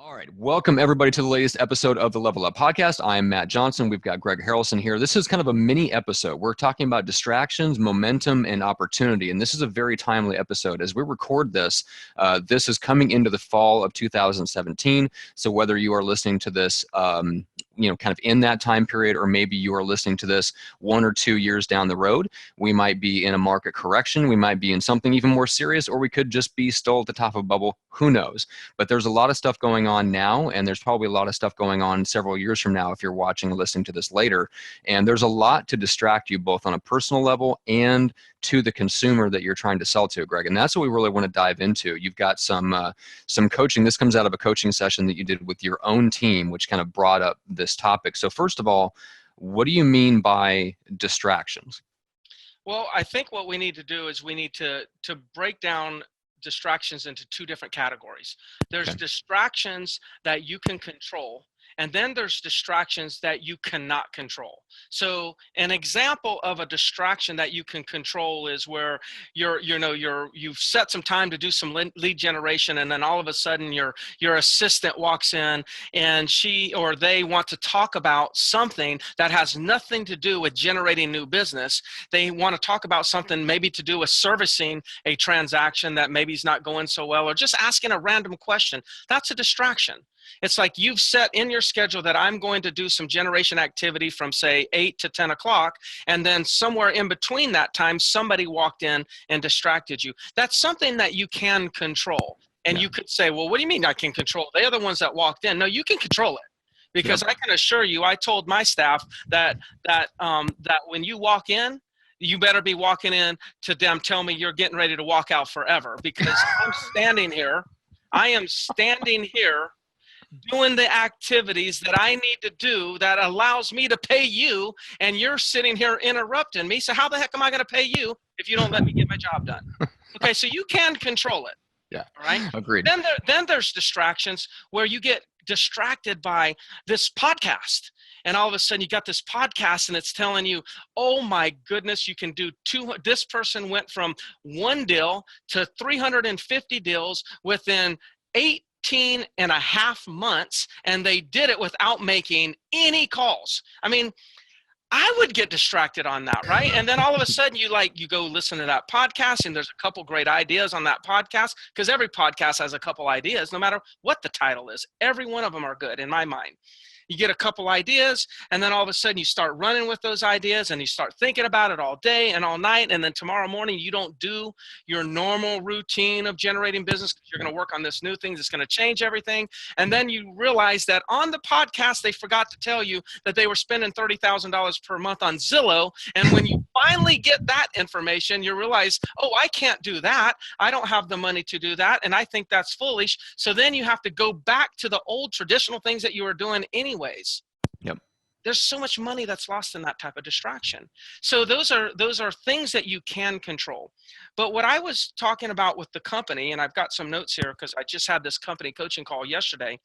All right. Welcome, everybody, to the latest episode of the Level Up Podcast. I'm Matt Johnson. We've got Greg Harrelson here. This is kind of a mini episode. We're talking about distractions, momentum, and opportunity. And this is a very timely episode. As we record this, this is coming into the fall of 2017. So whether you are listening to this, kind of in that time period, or maybe you are listening to this 1 or 2 years down the road, we might be in a market correction. We might be in something even more serious, or we could just be still at the top of a bubble. Who knows? But there's a lot of stuff going on now, and there's probably a lot of stuff going on several years from now if you're watching and listening to this later. And there's a lot to distract you both on a personal level and to the consumer that you're trying to sell to, Greg. And that's what we really want to dive into. You've got some coaching. This comes out of a coaching session that you did with your own team, which kind of brought up this topic. So first of all, what do you mean by distractions? Well, I think what we need to do is we need to break down distractions into two different categories. There's distractions that you can control, and then there's distractions that you cannot control. So an example of a distraction that you can control is where you've set some time to do some lead generation, and then all of a sudden your assistant walks in and she or they want to talk about something that has nothing to do with generating new business. They want to talk about something maybe to do with servicing a transaction that maybe is not going so well, or just asking a random question. That's a distraction. It's like you've set in your schedule that I'm going to do some generation activity from, say, 8 to 10 o'clock, and then somewhere in between that time, somebody walked in and distracted you. That's something that you can control. And you could say, well, what do you mean I can control? They are the ones that walked in. No, you can control it. Because I can assure you, I told my staff that when you walk in, you better be walking in to them tell me you're getting ready to walk out forever, because I'm standing here. I am standing here doing the activities that I need to do that allows me to pay you, and you're sitting here interrupting me. So how the heck am I going to pay you if you don't let me get my job done? Okay, so you can control it. Yeah. All right. Agreed. Then there's distractions where you get distracted by this podcast. And all of a sudden you got this podcast and it's telling you, oh my goodness, you can do this person went from one deal to 350 deals within 18 and a half months, and they did it without making any calls. I mean, I would get distracted on that, right? And then all of a sudden you go listen to that podcast, and there's a couple great ideas on that podcast, because every podcast has a couple ideas, no matter what the title is. Every one of them are good in my mind. You get a couple ideas, and then all of a sudden you start running with those ideas, and you start thinking about it all day and all night, and then tomorrow morning you don't do your normal routine of generating business because you're going to work on this new thing that's going to change everything. And then you realize that on the podcast they forgot to tell you that they were spending $30,000 per month on Zillow, and when you finally get that information, you realize, oh, I can't do that. I don't have the money to do that, and I think that's foolish. So then you have to go back to the old traditional things that you were doing anyways. Yep. There's so much money that's lost in that type of distraction. So those are things that you can control. But what I was talking about with the company, and I've got some notes here because I just had this company coaching call yesterday,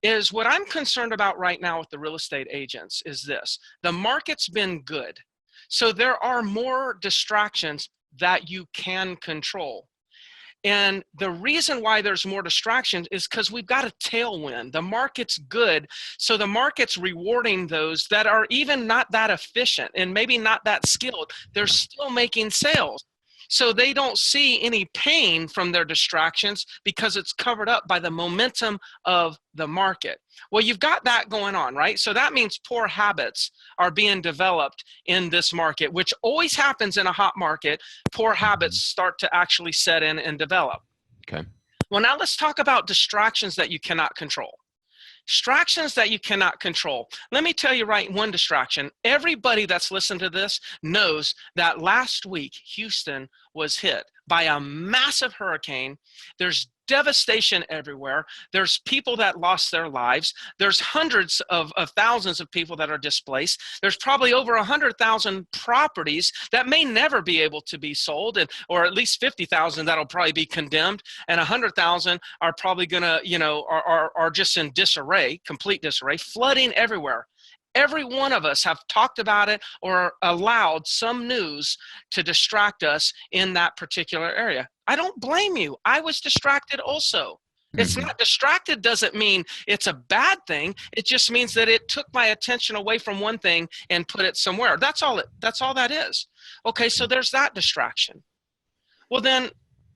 is what I'm concerned about right now with the real estate agents is this. The market's been good. So there are more distractions that you can control. And the reason why there's more distractions is because we've got a tailwind. The market's good. So the market's rewarding those that are even not that efficient and maybe not that skilled. They're still making sales. So they don't see any pain from their distractions because it's covered up by the momentum of the market. Well, you've got that going on, right? So that means poor habits are being developed in this market, which always happens in a hot market. Poor habits start to actually set in and develop. Okay. Well, now let's talk about distractions that you cannot control. Distractions that you cannot control. Let me tell you one distraction. Everybody that's listened to this knows that last week, Houston was hit by a massive hurricane. There's devastation everywhere. There's people that lost their lives. There's hundreds of thousands of people that are displaced. There's probably over 100,000 properties that may never be able to be sold, or at least 50,000 that'll probably be condemned, and 100,000 are probably gonna, are just in disarray, complete disarray, flooding everywhere. Every one of us have talked about it or allowed some news to distract us in that particular area. I don't blame you. I was distracted also. It's not distracted doesn't mean it's a bad thing. It just means that it took my attention away from one thing and put it somewhere. That's all that is. Okay, so there's that distraction. Well, then,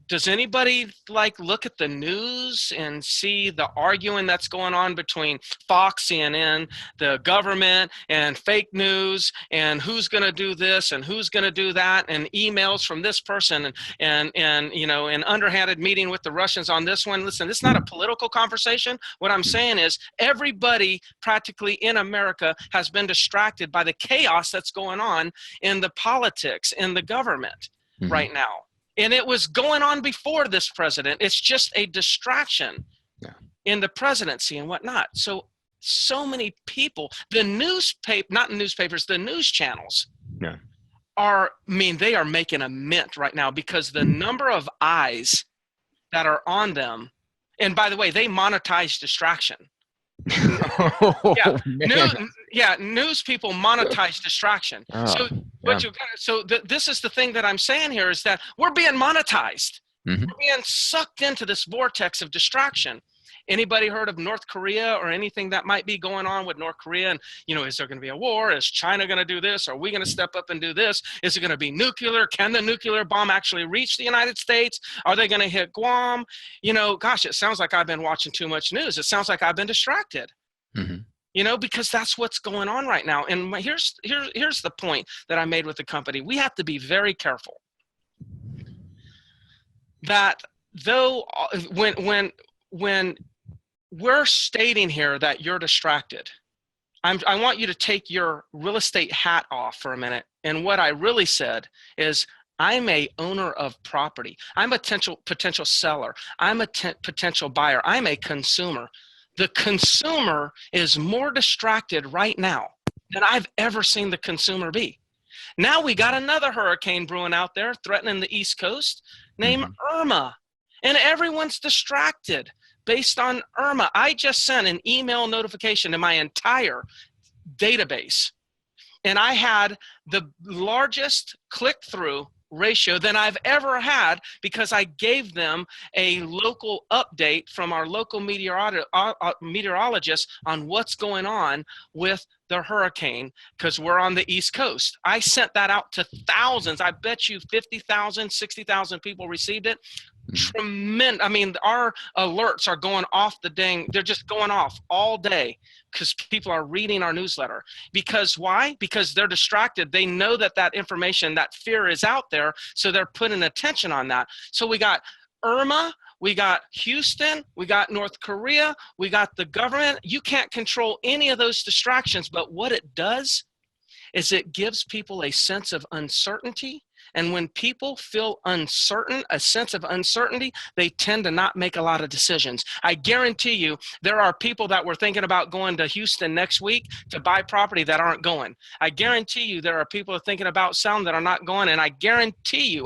does anybody look at the news and see the arguing that's going on between Fox, CNN, the government, and fake news, and who's going to do this and who's going to do that, and emails from this person, and an underhanded meeting with the Russians on this one? Listen, this is not a political conversation. What I'm saying is everybody practically in America has been distracted by the chaos that's going on in the politics, in the government right now. And it was going on before this president. It's just a distraction in the presidency and whatnot. So many people, the news channels they are making a mint right now because the number of eyes that are on them, and by the way, they monetize distraction. News people monetize distraction. This is the thing that I'm saying here is that we're being monetized. We're being sucked into this vortex of distraction. Anybody heard of North Korea or anything that might be going on with North Korea? And, is there going to be a war? Is China going to do this? Are we going to step up and do this? Is it going to be nuclear? Can the nuclear bomb actually reach the United States? Are they going to hit Guam? Gosh, it sounds like I've been watching too much news. It sounds like I've been distracted. Because that's what's going on right now. And here's the point that I made with the company. We have to be very careful that though when we're stating here that you're distracted, I want you to take your real estate hat off for a minute. And what I really said is I'm a owner of property. I'm a potential seller. I'm a potential buyer. I'm a consumer. The consumer is more distracted right now than I've ever seen the consumer be. Now we got another hurricane brewing out there threatening the East Coast named Irma. And everyone's distracted based on Irma. I just sent an email notification to my entire database. And I had the largest click-through ratio than I've ever had because I gave them a local update from our local meteorologist on what's going on with the hurricane because we're on the East Coast. I sent that out to thousands. I bet you 50,000, 60,000 people received it. Tremendous. I mean, our alerts are going off they're just going off all day because people are reading our newsletter. Because why? Because they're distracted. They know that information, that fear is out there, so they're putting attention on that. So we got Irma, we got Houston, we got North Korea, we got the government. You can't control any of those distractions, but what it does is it gives people a sense of uncertainty. And when people feel uncertain, a sense of uncertainty, they tend to not make a lot of decisions. I guarantee you there are people that were thinking about going to Houston next week to buy property that aren't going. I guarantee you there are people thinking about selling that are not going. And I guarantee you,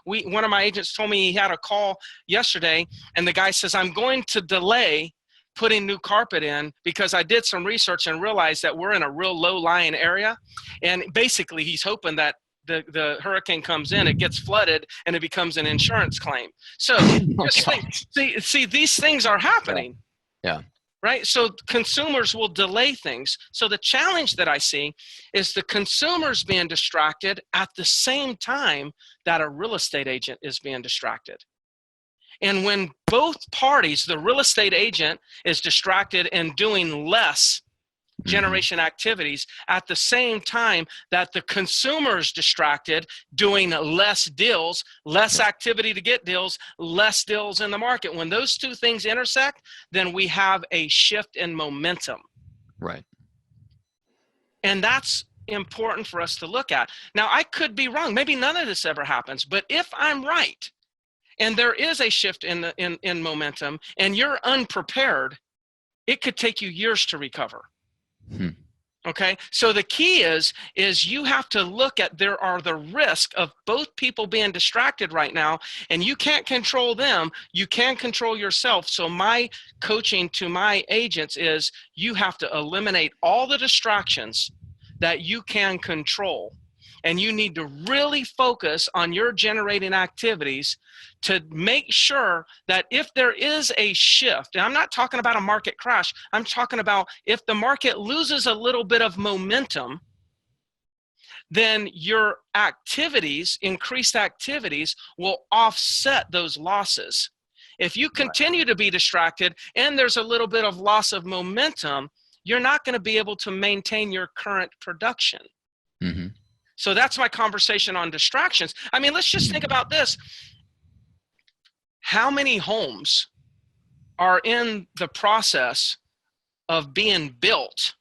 one of my agents told me he had a call yesterday, and the guy says, I'm going to delay putting new carpet in because I did some research and realized that we're in a real low-lying area. And basically he's hoping that the hurricane comes in, it gets flooded, and it becomes an insurance claim. So see, these things are happening. Yeah. Right? So consumers will delay things. So the challenge that I see is the consumers being distracted at the same time that a real estate agent is being distracted. And when both parties, the real estate agent is distracted and doing less generation activities at the same time that the consumer is distracted doing less deals, less activity to get deals, less deals in the market. When those two things intersect, then we have a shift in momentum. Right. And that's important for us to look at. Now, I could be wrong. Maybe none of this ever happens. But if I'm right, and there is a shift in momentum, and you're unprepared, it could take you years to recover. Okay, so the key is you have to look at there are the risk of both people being distracted right now, and you can't control them. You can control yourself. So my coaching to my agents is you have to eliminate all the distractions that you can control. and you need to really focus on your generating activities to make sure that if there is a shift, and I'm not talking about a market crash, I'm talking about if the market loses a little bit of momentum, then your activities, increased activities, will offset those losses. If you continue to be distracted and there's a little bit of loss of momentum, you're not going to be able to maintain your current production. Mm-hmm. So that's my conversation on distractions. I mean, let's just think about this. How many homes are in the process of being built,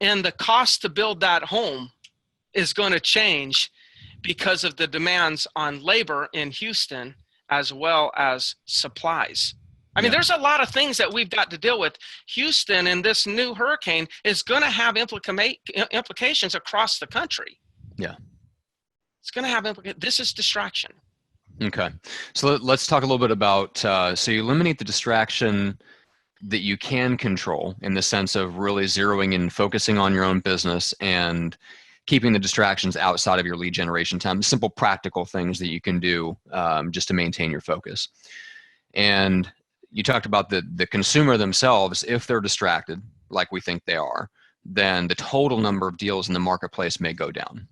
and the cost to build that home is going to change because of the demands on labor in Houston as well as supplies? I mean, there's a lot of things that we've got to deal with. Houston and this new hurricane is going to have implications across the country. Yeah. It's going to have implications. This is distraction. Okay. So let's talk a little bit about, so you eliminate the distraction that you can control in the sense of really zeroing in, focusing on your own business and keeping the distractions outside of your lead generation time, simple practical things that you can do just to maintain your focus. And you talked about the consumer themselves. If they're distracted, like we think they are, then the total number of deals in the marketplace may go down.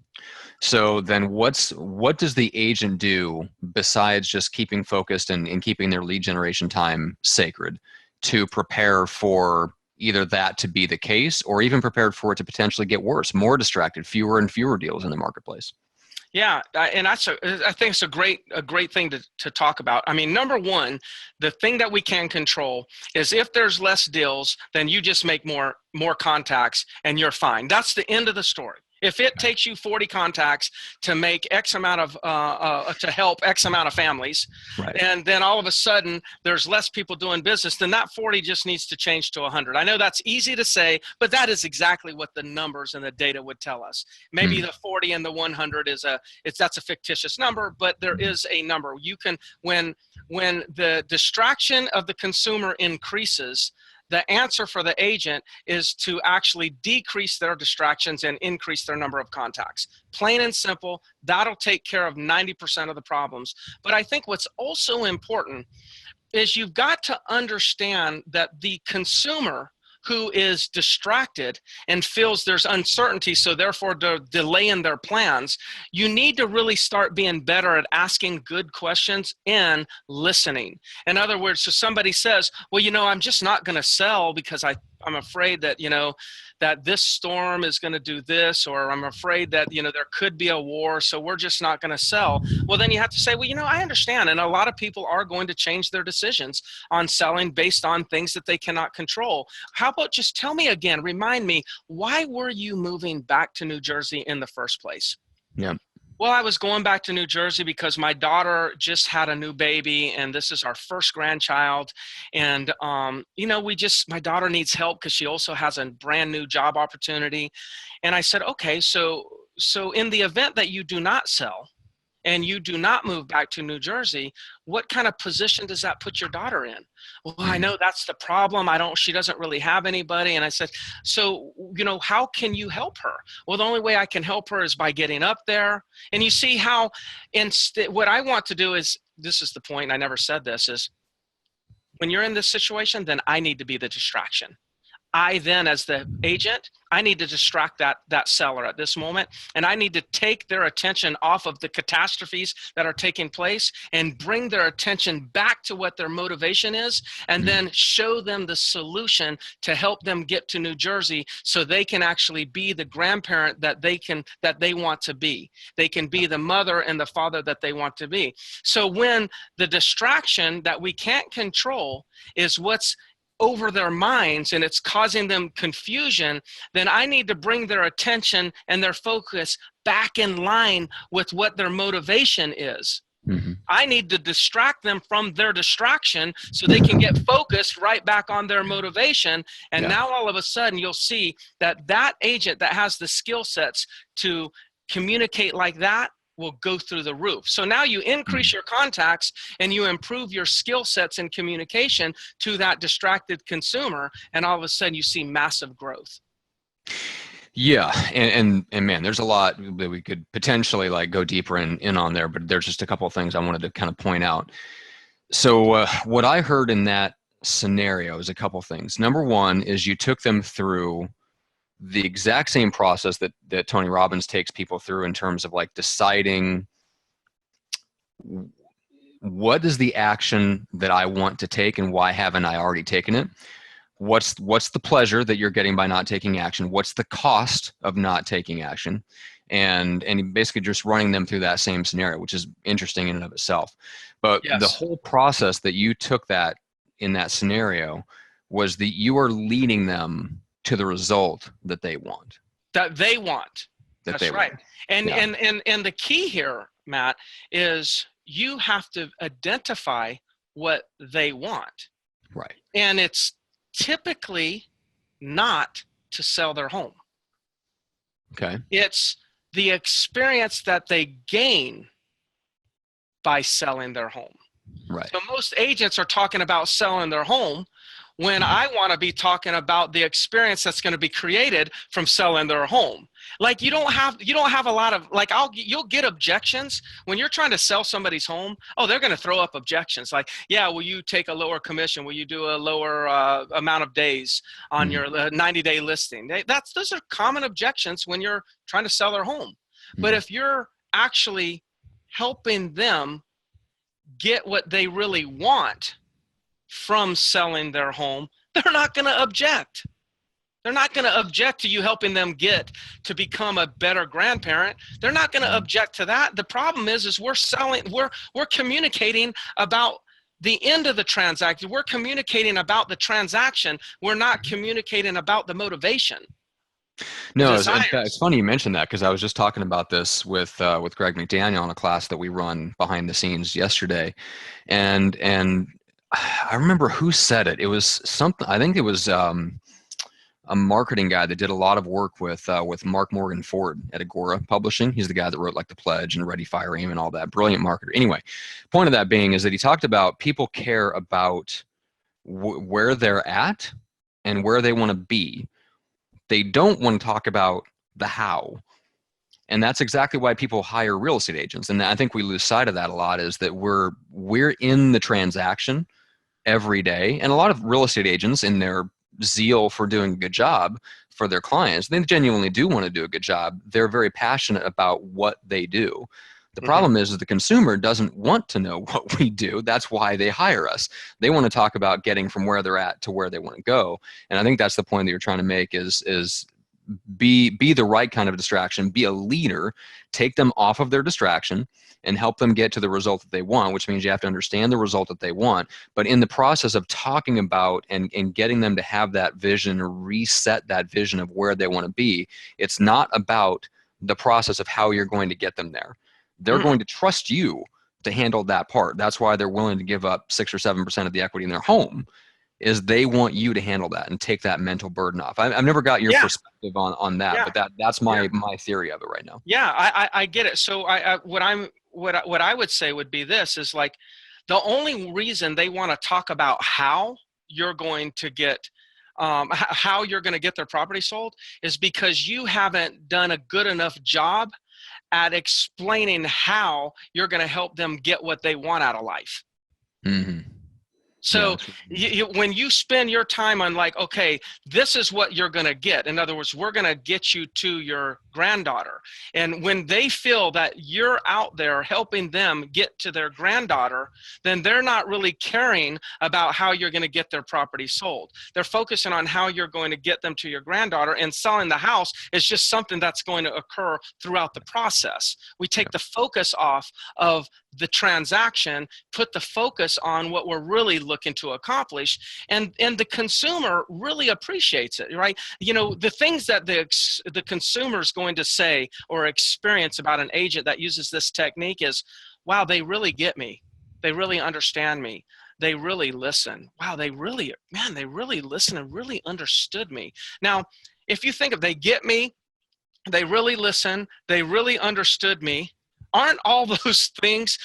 So then what does the agent do besides just keeping focused and keeping their lead generation time sacred to prepare for either that to be the case or even prepared for it to potentially get worse, more distracted, fewer and fewer deals in the marketplace? Yeah, and I think it's a great thing to talk about. I mean, number one, the thing that we can control is if there's less deals, then you just make more contacts and you're fine. That's the end of the story. If it takes you 40 contacts to make X amount of, to help X amount of families, right, and then all of a sudden there's less people doing business, then that 40 just needs to change to 100. I know that's easy to say, but that is exactly what the numbers and the data would tell us. Maybe the 40 and the 100 that's a fictitious number, but there is a number. You can, when the distraction of the consumer increases, the answer for the agent is to actually decrease their distractions and increase their number of contacts. Plain and simple, that'll take care of 90% of the problems. But I think what's also important is you've got to understand that the consumer who is distracted and feels there's uncertainty, so therefore they're delaying their plans, you need to really start being better at asking good questions and listening. In other words, so somebody says, well, I'm just not going to sell because I'm afraid that, that this storm is going to do this, or I'm afraid that, there could be a war, so we're just not going to sell. Well, then you have to say, well, I understand. And a lot of people are going to change their decisions on selling based on things that they cannot control. How about just tell me again, remind me, why were you moving back to New Jersey in the first place? Yeah. Well, I was going back to New Jersey because my daughter just had a new baby, and this is our first grandchild. And, my daughter needs help because she also has a brand new job opportunity. And I said, okay, so in the event that you do not sell and you do not move back to New Jersey, what kind of position does that put your daughter in? Well, I know that's the problem. She doesn't really have anybody. And I said, so, how can you help her? Well, the only way I can help her is by getting up there. And you see how what I want to do is, this is the point, I never said this, is when you're in this situation, then I need to be the distraction. I then, as the agent, I need to distract that seller at this moment, and I need to take their attention off of the catastrophes that are taking place and bring their attention back to what their motivation is, and then show them the solution to help them get to New Jersey so they can actually be the grandparent that they want to be. They can be the mother and the father that they want to be. So when the distraction that we can't control is what's over their minds and it's causing them confusion, then I need to bring their attention and their focus back in line with what their motivation is. I need to distract them from their distraction so they can get focused right back on their motivation. And now all of a sudden you'll see that agent that has the skill sets to communicate like that will go through the roof. So now you increase your contacts and you improve your skill sets in communication to that distracted consumer, and all of a sudden you see massive growth. Yeah, and man, there's a lot that we could potentially like go deeper in on there, but there's just a couple of things I wanted to kind of point out. So what I heard in that scenario is a couple things. Number one is you took them through the exact same process that Tony Robbins takes people through in terms of like deciding what is the action that I want to take and why haven't I already taken it? What's the pleasure that you're getting by not taking action? What's the cost of not taking action? And basically just running them through that same scenario, which is interesting in and of itself. But the Yes. whole process that you took that in that scenario was that you are leading them to the result that they want. That they want. That That's they right. want. And, Yeah. and the key here, Matt, is you have to identify what they want. Right. And it's typically not to sell their home. Okay. It's the experience that they gain by selling their home. Right. So most agents are talking about selling their home when I want to be talking about the experience that's going to be created from selling their home. Like you don't have a lot of like you'll get objections when you're trying to sell somebody's home. Oh, they're going to throw up objections like, yeah, will you take a lower commission? Will you do a lower amount of days on your 90-day listing? Those are common objections when you're trying to sell their home. But if you're actually helping them get what they really want from selling their home, they're not going to object. They're not going to object to you helping them get to become a better grandparent. They're not going to object to that. The problem is we're communicating about the end of the transaction. We're communicating about the transaction. We're not communicating about the motivation. No, it's funny you mentioned that because I was just talking about this with Greg McDaniel on a class that we run behind the scenes yesterday, and I remember who said it. It was something. I think it was a marketing guy that did a lot of work with Mark Morgan Ford at Agora Publishing. He's the guy that wrote like The Pledge and Ready, Fire, Aim and all that. Brilliant marketer. Anyway, point of that being is that he talked about people care about where they're at and where they want to be. They don't want to talk about the how. And that's exactly why people hire real estate agents. And I think we lose sight of that a lot is that we're in the transaction every day. And a lot of real estate agents in their zeal for doing a good job for their clients, they genuinely do want to do a good job. They're very passionate about what they do. The problem is that the consumer doesn't want to know what we do. That's why they hire us. They want to talk about getting from where they're at to where they want to go. And I think that's the point that you're trying to make is be the right kind of distraction, be a leader, take them off of their distraction and help them get to the result that they want, which means you have to understand the result that they want. But in the process of talking about and getting them to have that vision or reset that vision of where they want to be, it's not about the process of how you're going to get them there. They're going to trust you to handle that part. That's why they're willing to give up 6 or 7% of the equity in their home, is they want you to handle that and take that mental burden off. I've never got your perspective on that, but that's my theory of it right now. Yeah, I get it. So what I would say would be this is like the only reason they want to talk about how you're going to get their property sold is because you haven't done a good enough job at explaining how you're going to help them get what they want out of life. So when you spend your time on like, okay, this is what you're going to get. In other words, we're going to get you to your granddaughter. And when they feel that you're out there helping them get to their granddaughter, then they're not really caring about how you're going to get their property sold. They're focusing on how you're going to get them to your granddaughter, and selling the house is just something that's going to occur throughout the process. We take the focus off of the transaction, put the focus on what we're really looking to accomplish, and the consumer really appreciates it, right? You know, the things that the consumer is going to say or experience about an agent that uses this technique is, wow, they really get me, they really understand me, they really listen. Wow, they really listen and really understood me. Now, if you think of they get me, they really listen, they really understood me, aren't all those things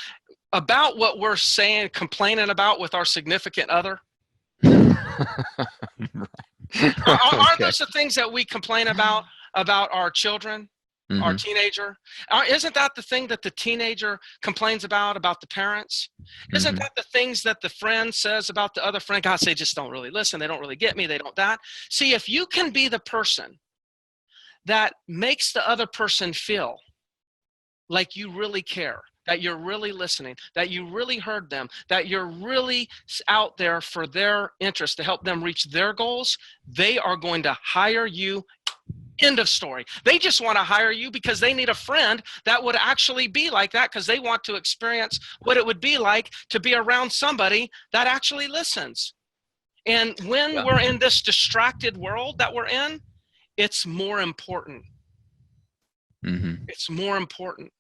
about what we're saying, complaining about with our significant other? Aren't those the things that we complain about about our children, our teenager? Isn't that the thing that the teenager complains about the parents? Isn't that the things that the friend says about the other friend? God, they just don't really listen. They don't really get me. They don't that. See, if you can be the person that makes the other person feel like you really care, that you're really listening, that you really heard them, that you're really out there for their interest to help them reach their goals, they are going to hire you. End of story. They just want to hire you because they need a friend that would actually be like that, because they want to experience what it would be like to be around somebody that actually listens. And when we're in this distracted world that we're in, it's more important. It's more important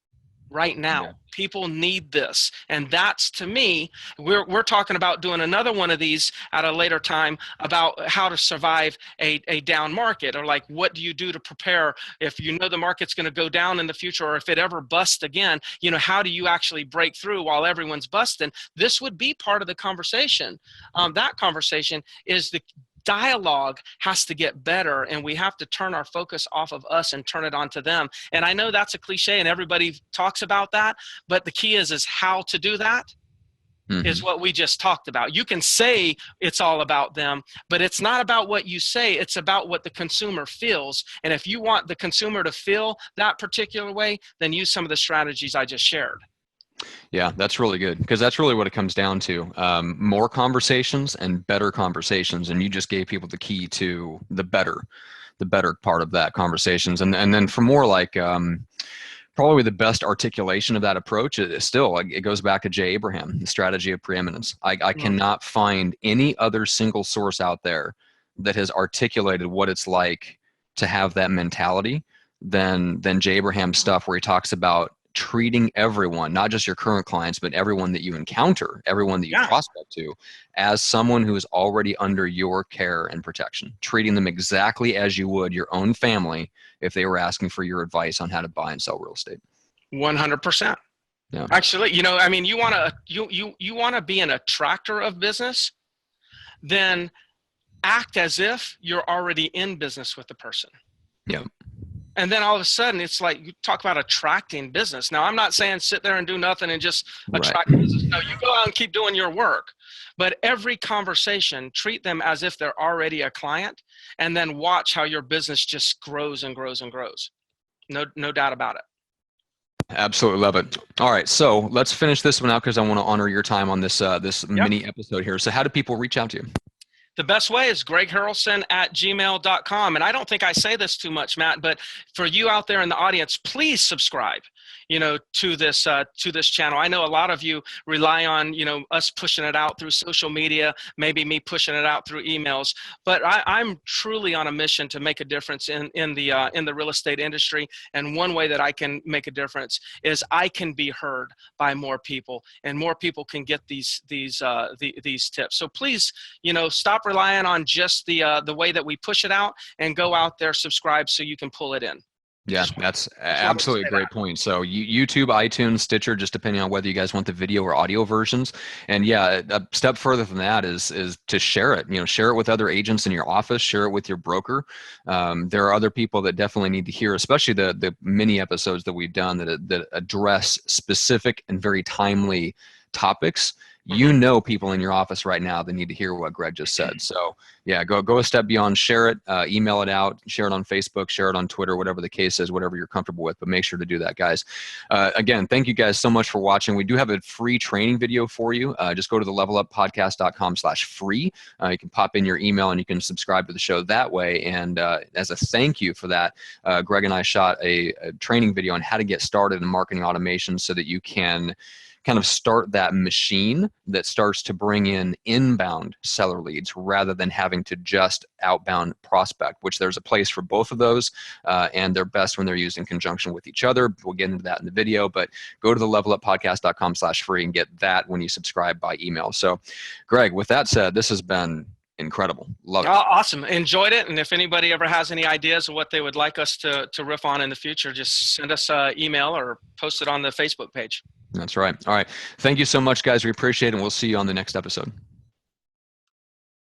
right now. People need this. And that's, to me, we're talking about doing another one of these at a later time about how to survive a down market, or like, what do you do to prepare if you know the market's going to go down in the future, or if it ever busts again, you know, how do you actually break through while everyone's busting? This would be part of the conversation. That conversation is the dialogue has to get better, and we have to turn our focus off of us and turn it onto them. And I know that's a cliche and everybody talks about that, but the key is how to do that is what we just talked about. You can say it's all about them, but it's not about what you say. It's about what the consumer feels. And if you want the consumer to feel that particular way, then use some of the strategies I just shared. Yeah, that's really good, because that's really what it comes down to. More conversations and better conversations. And you just gave people the key to the better part of that conversations. And then for more like probably the best articulation of that approach is still, it goes back to Jay Abraham, the strategy of preeminence. I cannot find any other single source out there that has articulated what it's like to have that mentality than Jay Abraham's stuff, where he talks about treating everyone, not just your current clients, but everyone that you encounter, everyone that you prospect to, as someone who is already under your care and protection, treating them exactly as you would your own family if they were asking for your advice on how to buy and sell real estate. 100%. Yeah. Actually, you know, I mean, you want to be an attractor of business, then act as if you're already in business with the person. Yeah. And then all of a sudden, it's like, you talk about attracting business. Now, I'm not saying sit there and do nothing and just attract business. No, you go out and keep doing your work. But every conversation, treat them as if they're already a client, and then watch how your business just grows and grows and grows. No doubt about it. Absolutely love it. All right, so let's finish this one out, because I want to honor your time on this mini episode here. So how do people reach out to you? The best way is gregharrelson@gmail.com. And I don't think I say this too much, Matt, but for you out there in the audience, please subscribe, you know, to this channel. I know a lot of you rely on, you know, us pushing it out through social media, maybe me pushing it out through emails, but I'm truly on a mission to make a difference in the real estate industry. And one way that I can make a difference is I can be heard by more people, and more people can get these tips. So please, you know, stop relying on just the way that we push it out, and go out there, subscribe, so you can pull it in. Yeah, that's absolutely a great point. So YouTube, iTunes, Stitcher, just depending on whether you guys want the video or audio versions. And yeah, a step further than that is to share it. You know, share it with other agents in your office, share it with your broker. There are other people that definitely need to hear, especially the mini episodes that we've done that address specific and very timely topics. You know, people in your office right now that need to hear what Greg just said. So yeah, go a step beyond, share it, email it out, share it on Facebook, share it on Twitter, whatever the case is, whatever you're comfortable with, but make sure to do that, guys. Again, thank you guys so much for watching. We do have a free training video for you. Just go to the leveluppodcast.com/free. You can pop in your email and you can subscribe to the show that way. And as a thank you for that, Greg and I shot a training video on how to get started in marketing automation, so that you can kind of start that machine that starts to bring in inbound seller leads rather than having to just outbound prospect, which there's a place for both of those, and they're best when they're used in conjunction with each other. We'll get into that in the video, but go to the leveluppodcast.com/free and get that when you subscribe by email. So Greg, with that said, this has been incredible. Love it. Awesome. Enjoyed it. And if anybody ever has any ideas of what they would like us to riff on in the future, just send us an email or post it on the Facebook page. That's right. All right. Thank you so much, guys. We appreciate it, and we'll see you on the next episode.